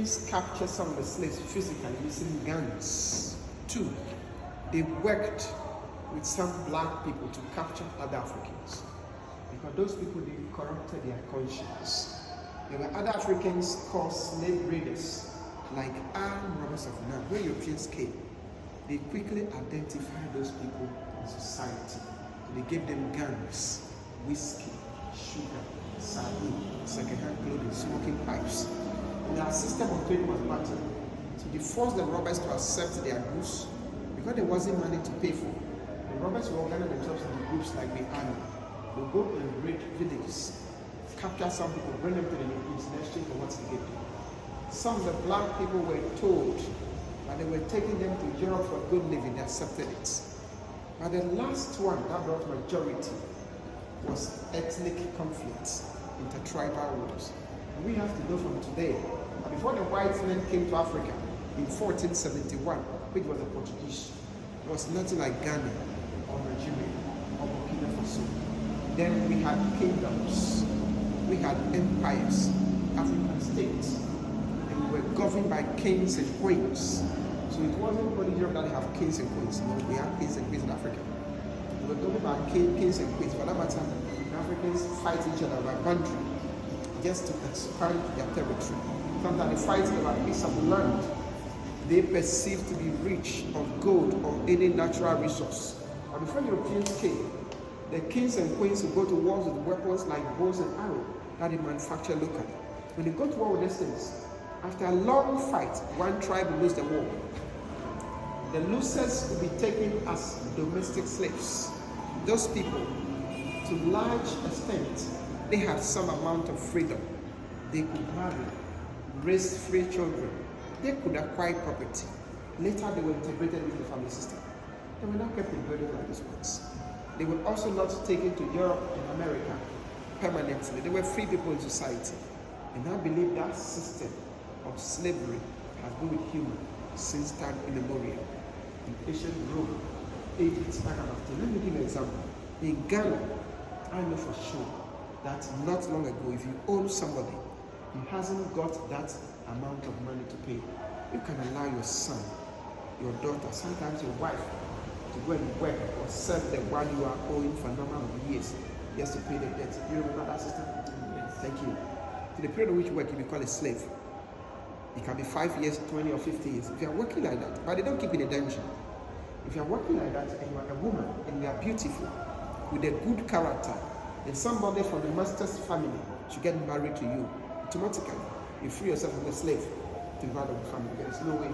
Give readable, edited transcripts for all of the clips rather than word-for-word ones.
Europeans captured some of the slaves physically using guns. 2, they worked with some black people to capture other Africans, because those people, they corrupted their conscience. There were other Africans called slave raiders, like armed robbers of Nam. When Europeans came, they quickly identified those people in society. They gave them guns, whiskey, sugar, sardine, second-hand clothing, smoking pipes. And their system of trade was battered. So they forced the robbers to accept their goods because there wasn't money to pay for. The robbers will organize themselves into groups like the army. They'll go and raid villages, capture some people, bring them to the Europeans in exchange for what they gave them. Some of the black people were told that they were taking them to Europe for good living. They accepted it. But the last one that brought majority was ethnic conflicts, intertribal wars. And we have to know from today that before the white men came to Africa in 1471, which was the Portuguese, it was nothing like Ghana or Nigeria or Burkina Faso. Then we had kingdoms, we had empires, African states, and we were governed by kings and queens. So it wasn't only Europe that have kings and queens. No, we have kings and queens in Africa. We were governed by kings and queens. For that matter, Africans fight each other by boundary just to expand their territory. Sometimes they fight over a piece of land they perceive to be rich of gold or any natural resource. But before Europeans came, the kings and queens would go to wars with weapons like bows and arrows that they manufacture locally. When they go to war with these things, after a long fight, one tribe will lose the war. The losers will be taken as domestic slaves. Those people, to large extent, they had some amount of freedom. They could marry, raise free children. They could acquire property. Later, they were integrated into the family system. They were not kept in buildings like these ones. They were also not taken to Europe and America permanently. They were free people in society. And I believe that system of slavery has been with human since time immemorial. In ancient Rome, Egypt, that kind of thing. Let me give you an example. In Ghana, I know for sure that not long ago, if you own somebody, he hasn't got that amount of money to pay, you can allow your son, your daughter, sometimes your wife, to go and work or serve the one you are owing for a number of years just to pay the debt. Do you remember that system? Yes. Thank you. To the period of which you work, you be called a slave. It can be 5 years, 20 or 50 years. If you are working like that, but they don't keep you in a dungeon. If you are working like that and you are a woman and you are beautiful, with a good character, then somebody from the master's family should get married to you. Automatically, you free yourself from the slave to the part of the family. There is no way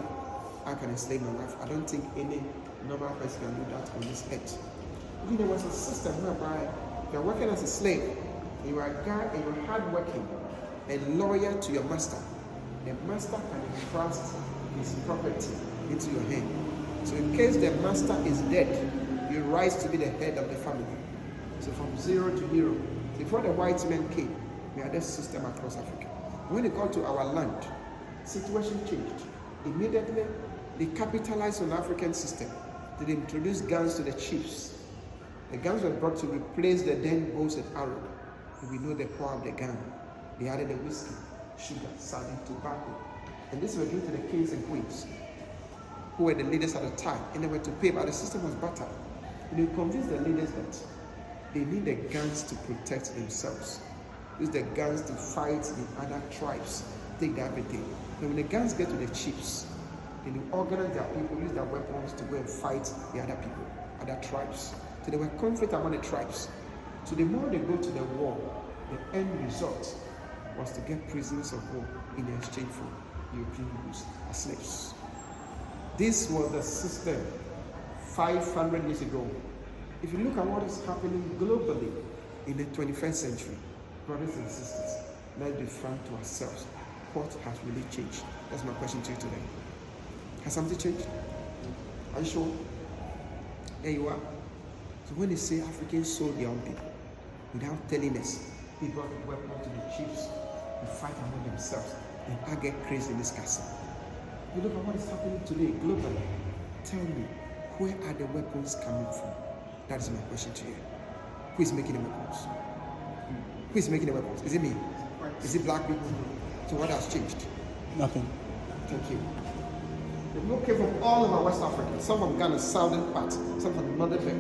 I can enslave my wife. I don't think any normal person can do that on this earth. Even there was a system whereby you are working as a slave, you are a guy and you're hardworking and loyal to your master. The master can entrust his property into your hand. So in case the master is dead, you rise to be the head of the family. So from zero to hero. Before the white men came, we had this system across Africa. When they got to our land, situation changed. Immediately, they capitalized on the African system. They introduced guns to the chiefs. The guns were brought to replace the then bows and arrows. We know the power of the gun. They added the whiskey, sugar, sardine, tobacco. And this was given to the kings and queens, who were the leaders at the time, and they were to pay, but the system was battered. And they convinced the leaders that they need the guns to protect themselves. Use the guns to fight the other tribes, take everything. And when the guns get to the chiefs, they will organize their people, use their weapons to go and fight the other people, other tribes. So there were conflict among the tribes. So the more they go to the war, the end result was to get prisoners of war in exchange for European goods as slaves. This was the system 500 years ago. If you look at what is happening globally in the 21st century, brothers and sisters, let's be frank to ourselves. What has really changed? That's my question to you today. Has something changed? Are you sure? There you are. So when they say Africans sold their own people, without telling us, they brought the weapon to the chiefs and fight among themselves, and I get crazy in this castle. You look at what is happening today globally. Tell me, where are the weapons coming from? That is my question to you. Who is making the weapons? Who is making the weapons? Is it me? Is it black people? So what has changed? Nothing. Thank you. The people came from all over West Africa, some from Ghana's southern part, some from the northern part.